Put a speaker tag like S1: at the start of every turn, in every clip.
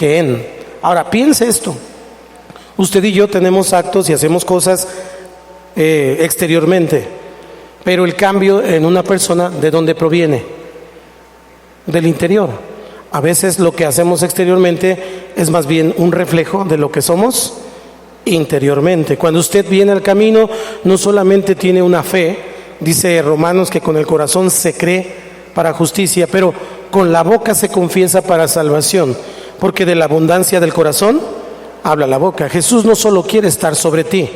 S1: que en. Ahora, piense esto. Usted y yo tenemos actos y hacemos cosas exteriormente, pero el cambio en una persona, ¿de dónde proviene? Del interior. A veces lo que hacemos exteriormente es más bien un reflejo de lo que somos interiormente. Cuando usted viene al camino, no solamente tiene una fe, dice Romanos que con el corazón se cree para justicia, pero con la boca se confiesa para salvación, porque de la abundancia del corazón habla la boca. Jesús no solo quiere estar sobre ti,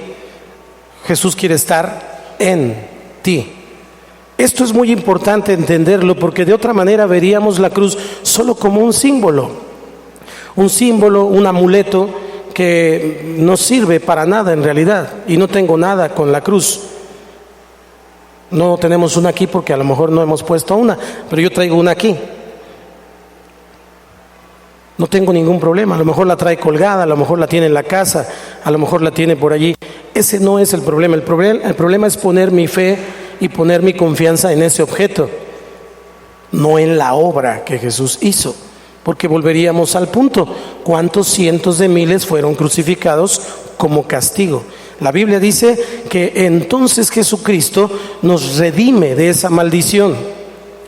S1: Jesús quiere estar en ti. Esto es muy importante entenderlo, porque de otra manera veríamos la cruz solo como un símbolo, un amuleto que no sirve para nada en realidad. Y no tengo nada con la cruz. No tenemos una aquí porque a lo mejor no hemos puesto una, pero yo traigo una aquí. No tengo ningún problema. A lo mejor la trae colgada, a lo mejor la tiene en la casa, a lo mejor la tiene por allí. Ese no es el problema. El problema es poner mi fe y poner mi confianza en ese objeto, no en la obra que Jesús hizo. Porque volveríamos al punto: ¿cuántos cientos de miles fueron crucificados como castigo? La Biblia dice que entonces Jesucristo nos redime de esa maldición.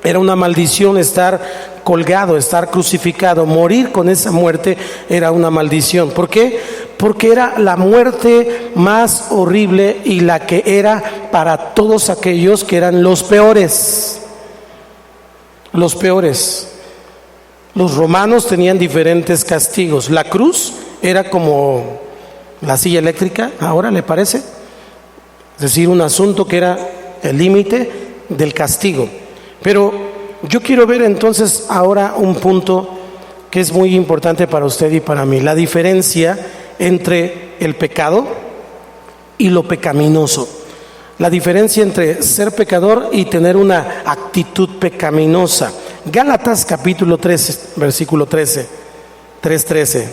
S1: Era una maldición estar colgado, estar crucificado, morir con esa muerte era una maldición. ¿Por qué? Porque era la muerte más horrible y la que era para todos aquellos que eran los peores. Los peores. Los romanos tenían diferentes castigos. La cruz era como la silla eléctrica, ahora le parece, es decir, un asunto que era el límite del castigo. Pero yo quiero ver entonces ahora un punto que es muy importante para usted y para mí: la diferencia entre el pecado y lo pecaminoso. La diferencia entre ser pecador y tener una actitud pecaminosa. Gálatas capítulo 13, versículo 13, 3:13.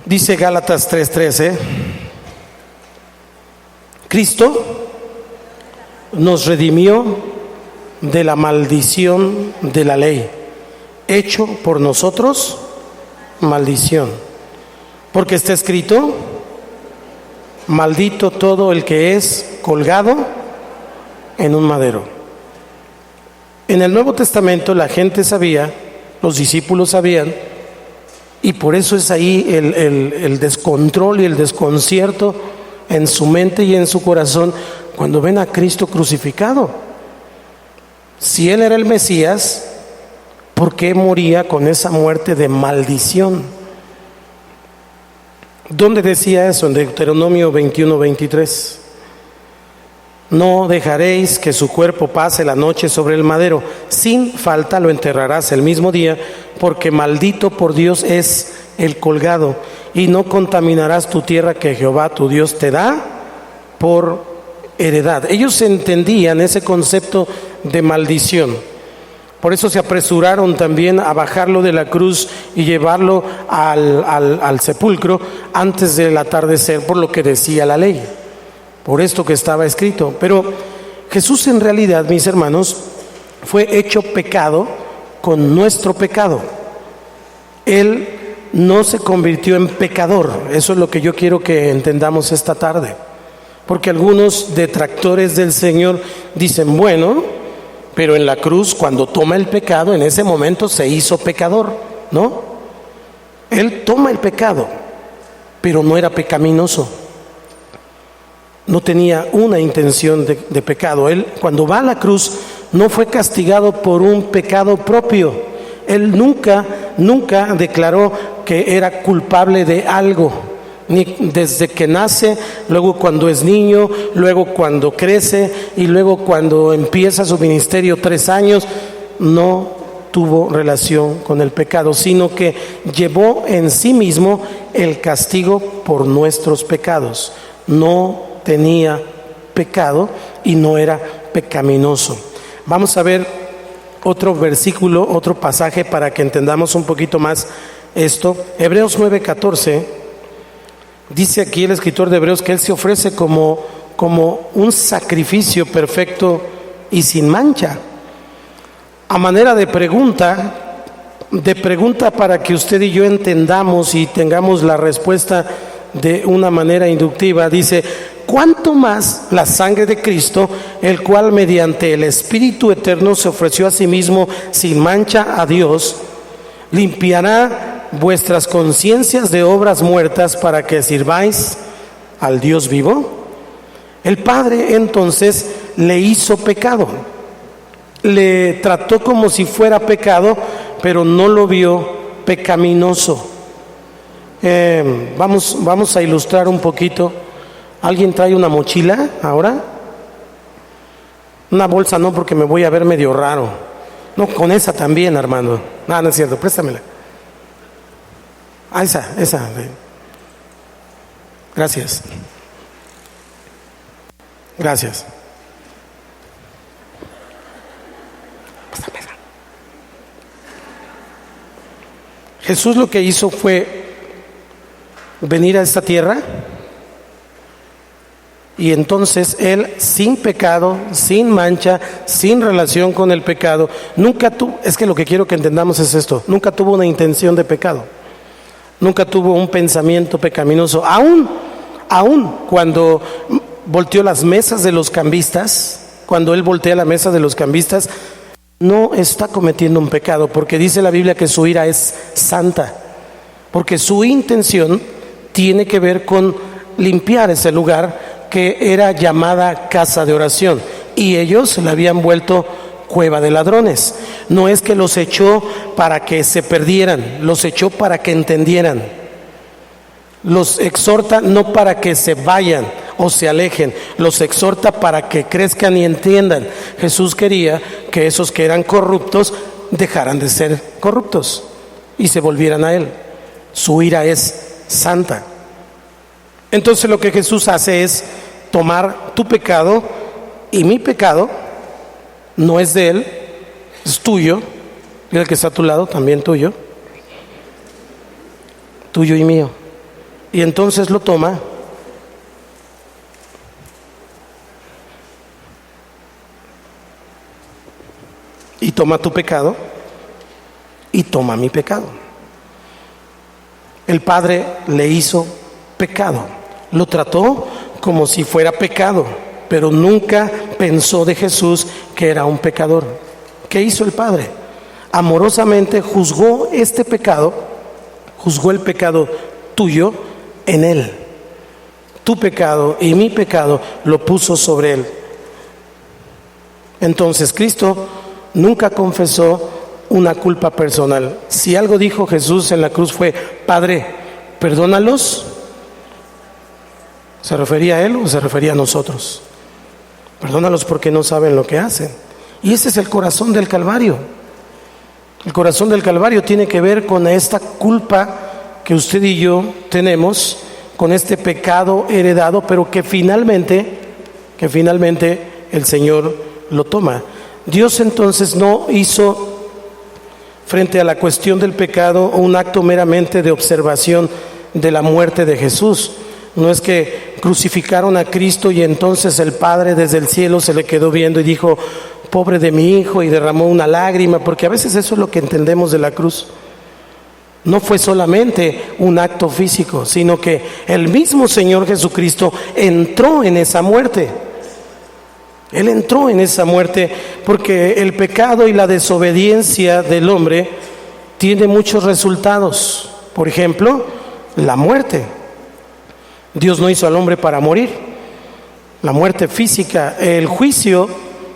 S1: Dice Gálatas 3:13: Cristo nos redimió de la maldición de la ley, hecho por nosotros maldición, porque está escrito: maldito todo el que es colgado en un madero. En el Nuevo Testamento la gente sabía, los discípulos sabían, y por eso es ahí el descontrol y el desconcierto en su mente y en su corazón cuando ven a Cristo crucificado. Si Él era el Mesías, ¿por qué moría con esa muerte de maldición? ¿Dónde decía eso? En Deuteronomio 21:23. No dejaréis que su cuerpo pase la noche sobre el madero, sin falta lo enterrarás el mismo día, porque maldito por Dios es el colgado, y no contaminarás tu tierra que Jehová tu Dios te da por heredad. Ellos entendían ese concepto de maldición. Por eso se apresuraron también a bajarlo de la cruz y llevarlo al sepulcro antes del atardecer, por lo que decía la ley, por esto que estaba escrito. Pero Jesús en realidad, mis hermanos, fue hecho pecado con nuestro pecado. Él no se convirtió en pecador. Eso es lo que yo quiero que entendamos esta tarde. Porque algunos detractores del Señor dicen: bueno, pero en la cruz, cuando toma el pecado, en ese momento se hizo pecador. No, Él toma el pecado, pero no era pecaminoso. No tenía una intención de pecado. Él, cuando va a la cruz, no fue castigado por un pecado propio. Él nunca declaró que era culpable de algo, ni desde que nace, luego cuando es niño, luego cuando crece y luego cuando empieza su ministerio 3 años, no tuvo relación con el pecado, sino que llevó en sí mismo el castigo por nuestros pecados. No tenía pecado y no era pecaminoso. Vamos a ver otro versículo, otro pasaje para que entendamos un poquito más esto. Hebreos 9:14. Dice aquí el escritor de Hebreos que Él se ofrece como un sacrificio perfecto y sin mancha. A manera de pregunta, de pregunta para que usted y yo entendamos y tengamos la respuesta de una manera inductiva. Dice: ¿cuánto más la sangre de Cristo, el cual mediante el Espíritu eterno se ofreció a sí mismo sin mancha a Dios, limpiará vuestras conciencias de obras muertas para que sirváis al Dios vivo? El Padre entonces le hizo pecado, le trató como si fuera pecado, pero no lo vio pecaminoso. Vamos a ilustrar un poquito. ¿Alguien trae una mochila ahora? Una bolsa no, porque me voy a ver medio raro. No, con esa también, Armando. No es cierto, préstamela. Esa. Gracias. Jesús lo que hizo fue venir a esta tierra, y entonces Él, sin pecado, sin mancha, sin relación con el pecado, nunca tuvo, es que lo que quiero que entendamos es esto, nunca tuvo una intención de pecado, nunca tuvo un pensamiento pecaminoso, aún cuando volteó las mesas de los cambistas, cuando Él voltea la mesa de los cambistas, no está cometiendo un pecado, porque dice la Biblia que su ira es santa, porque su intención tiene que ver con limpiar ese lugar que era llamada casa de oración, y ellos la habían vuelto cueva de ladrones. No es que los echó para que se perdieran, los echó para que entendieran. Los exhorta no para que se vayan o se alejen, los exhorta para que crezcan y entiendan. Jesús quería que esos que eran corruptos dejaran de ser corruptos y se volvieran a Él. Su ira es santa. Entonces lo que Jesús hace es tomar tu pecado y mi pecado. No es de Él, es tuyo. Y el que está a tu lado también tuyo y mío. Y entonces lo toma y toma tu pecado y toma mi pecado. El Padre le hizo pecado, lo trató como si fuera pecado, pero nunca pensó de Jesús que era un pecador. ¿Qué hizo el Padre? Amorosamente juzgó este pecado, juzgó el pecado tuyo en Él. Tu pecado y mi pecado lo puso sobre Él. Entonces Cristo nunca confesó una culpa personal. Si algo dijo Jesús en la cruz fue: Padre, perdónalos, ¿se refería a Él o se refería a nosotros? Perdónalos porque no saben lo que hacen. Y ese es el corazón del Calvario. El corazón del Calvario tiene que ver con esta culpa que usted y yo tenemos, con este pecado heredado, pero que finalmente el Señor lo toma. Dios entonces no hizo frente a la cuestión del pecado un acto meramente de observación de la muerte de Jesús. No es que crucificaron a Cristo y entonces el Padre desde el cielo se le quedó viendo y dijo: pobre de mi hijo, y derramó una lágrima, porque a veces eso es lo que entendemos de la cruz. No fue solamente un acto físico, sino que el mismo Señor Jesucristo entró en esa muerte. Él entró en esa muerte porque el pecado y la desobediencia del hombre tiene muchos resultados. Por ejemplo, la muerte. Dios no hizo al hombre para morir. La muerte física, el juicio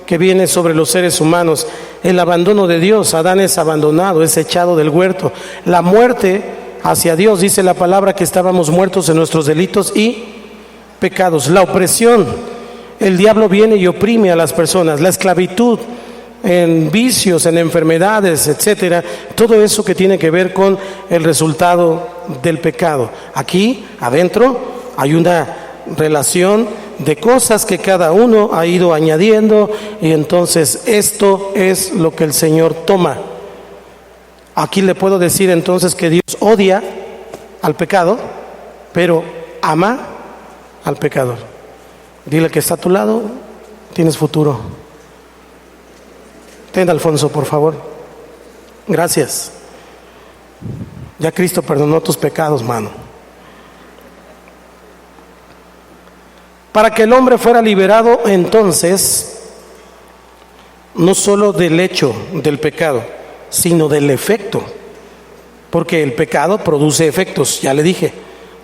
S1: que viene sobre los seres humanos, el abandono de Dios. Adán es abandonado, es echado del huerto. La muerte hacia Dios, dice la palabra que estábamos muertos en nuestros delitos y pecados. La opresión, el diablo viene y oprime a las personas. La esclavitud en vicios, en enfermedades, etcétera. Todo eso que tiene que ver con el resultado del pecado. Aquí adentro hay una relación de cosas que cada uno ha ido añadiendo, y entonces esto es lo que el Señor toma. Aquí le puedo decir entonces que Dios odia al pecado, pero ama al pecador. Dile que está a tu lado: tienes futuro. Ten, Alfonso, por favor. Gracias. Ya Cristo perdonó tus pecados, mano. Para que el hombre fuera liberado entonces, no solo del hecho del pecado, sino del efecto. Porque el pecado produce efectos, ya le dije,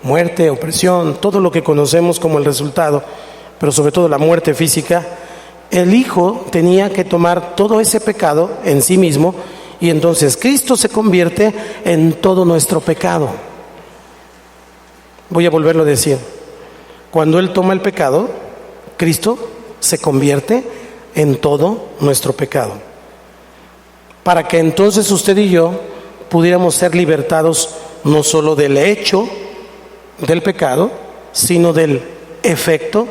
S1: muerte, opresión, todo lo que conocemos como el resultado, pero sobre todo la muerte física. El Hijo tenía que tomar todo ese pecado en sí mismo, y entonces Cristo se convierte en todo nuestro pecado. Voy a volverlo a decir. Cuando Él toma el pecado, Cristo se convierte en todo nuestro pecado, para que entonces usted y yo pudiéramos ser libertados no solo del hecho del pecado, sino del efecto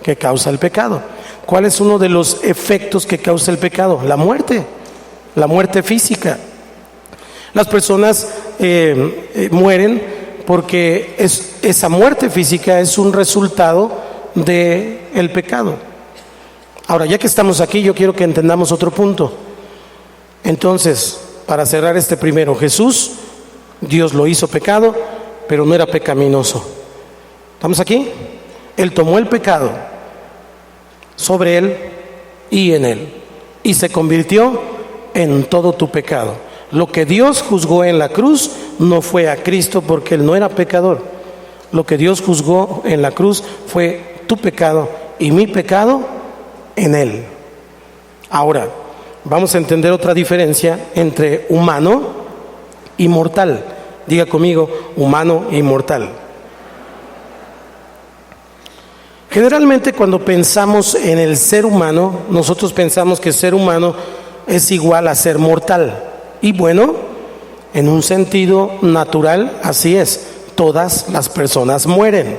S1: que causa el pecado. ¿Cuál es uno de los efectos que causa el pecado? La muerte física. Las personas mueren porque esa muerte física es un resultado del pecado. Ahora, ya que estamos aquí, yo quiero que entendamos otro punto. Entonces, para cerrar este primero, Jesús, Dios lo hizo pecado, pero no era pecaminoso. ¿Estamos aquí? Él tomó el pecado sobre Él y en Él, y se convirtió en todo tu pecado. Lo que Dios juzgó en la cruz no fue a Cristo, porque Él no era pecador. Lo que Dios juzgó en la cruz fue tu pecado y mi pecado en Él. Ahora, vamos a entender otra diferencia entre humano y mortal. Diga conmigo, humano y mortal. Generalmente cuando pensamos en el ser humano, nosotros pensamos que ser humano es igual a ser mortal. Y bueno, en un sentido natural, así es. Todas las personas mueren.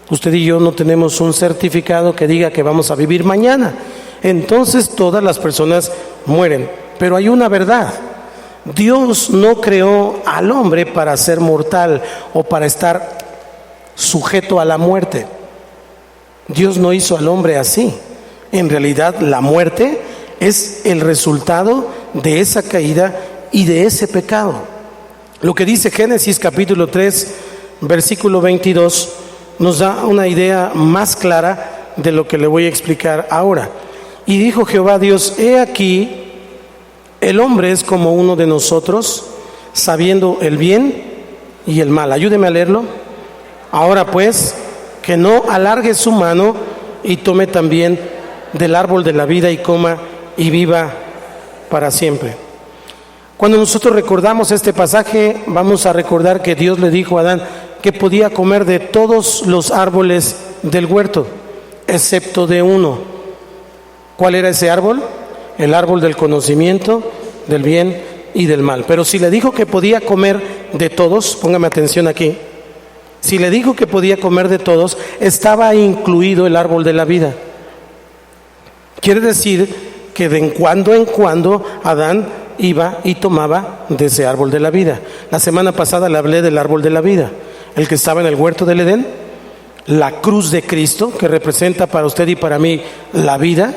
S1: Usted y yo no tenemos un certificado que diga que vamos a vivir mañana. Entonces todas las personas mueren. Pero hay una verdad. Dios no creó al hombre para ser mortal o para estar sujeto a la muerte. Dios no hizo al hombre así. En realidad la muerte es el resultado de esa caída y de ese pecado. Lo que dice Génesis capítulo 3, versículo 22, nos da una idea más clara de lo que le voy a explicar ahora. Y dijo Jehová Dios: he aquí, el hombre es como uno de nosotros, sabiendo el bien y el mal. Ayúdeme a leerlo. Ahora pues, que no alargue su mano y tome también del árbol de la vida y coma y viva para siempre. Cuando nosotros recordamos este pasaje, vamos a recordar que Dios le dijo a Adán que podía comer de todos los árboles del huerto, excepto de uno. ¿Cuál era ese árbol? El árbol del conocimiento del bien y del mal. Pero si le dijo que podía comer de todos, póngame atención aquí, si le dijo que podía comer de todos, estaba incluido el árbol de la vida. Quiere decir que de en cuando Adán iba y tomaba de ese árbol de la vida. La semana pasada le hablé del árbol de la vida, el que estaba en el huerto del Edén, la cruz de Cristo, que representa para usted y para mí la vida,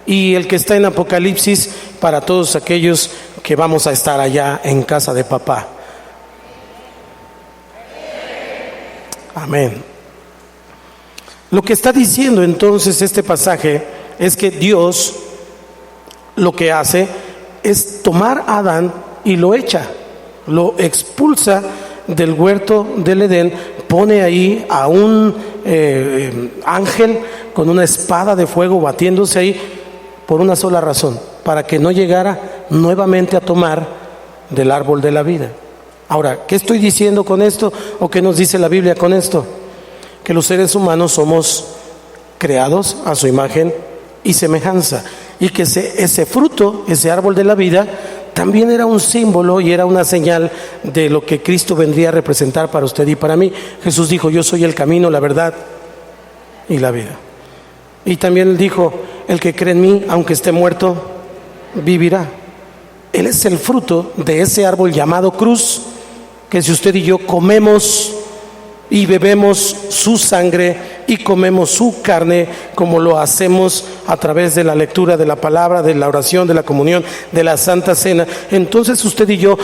S1: y el que está en Apocalipsis para todos aquellos que vamos a estar allá en casa de papá. Amén. Lo que está diciendo entonces este pasaje es que Dios lo que hace es tomar a Adán y lo echa, lo expulsa del huerto del Edén, pone ahí a un ángel con una espada de fuego batiéndose ahí por una sola razón, para que no llegara nuevamente a tomar del árbol de la vida. Ahora, ¿qué estoy diciendo con esto? ¿O qué nos dice la Biblia con esto? Que los seres humanos somos creados a su imagen y semejanza, y que ese fruto, ese árbol de la vida, también era un símbolo y era una señal de lo que Cristo vendría a representar para usted y para mí. Jesús dijo: yo soy el camino, la verdad y la vida. Y también él dijo: el que cree en mí, aunque esté muerto, vivirá. Él es el fruto de ese árbol llamado cruz, que si usted y yo comemos y bebemos su sangre y comemos su carne, como lo hacemos a través de la lectura de la palabra, de la oración, de la comunión, de la Santa Cena, entonces usted y yo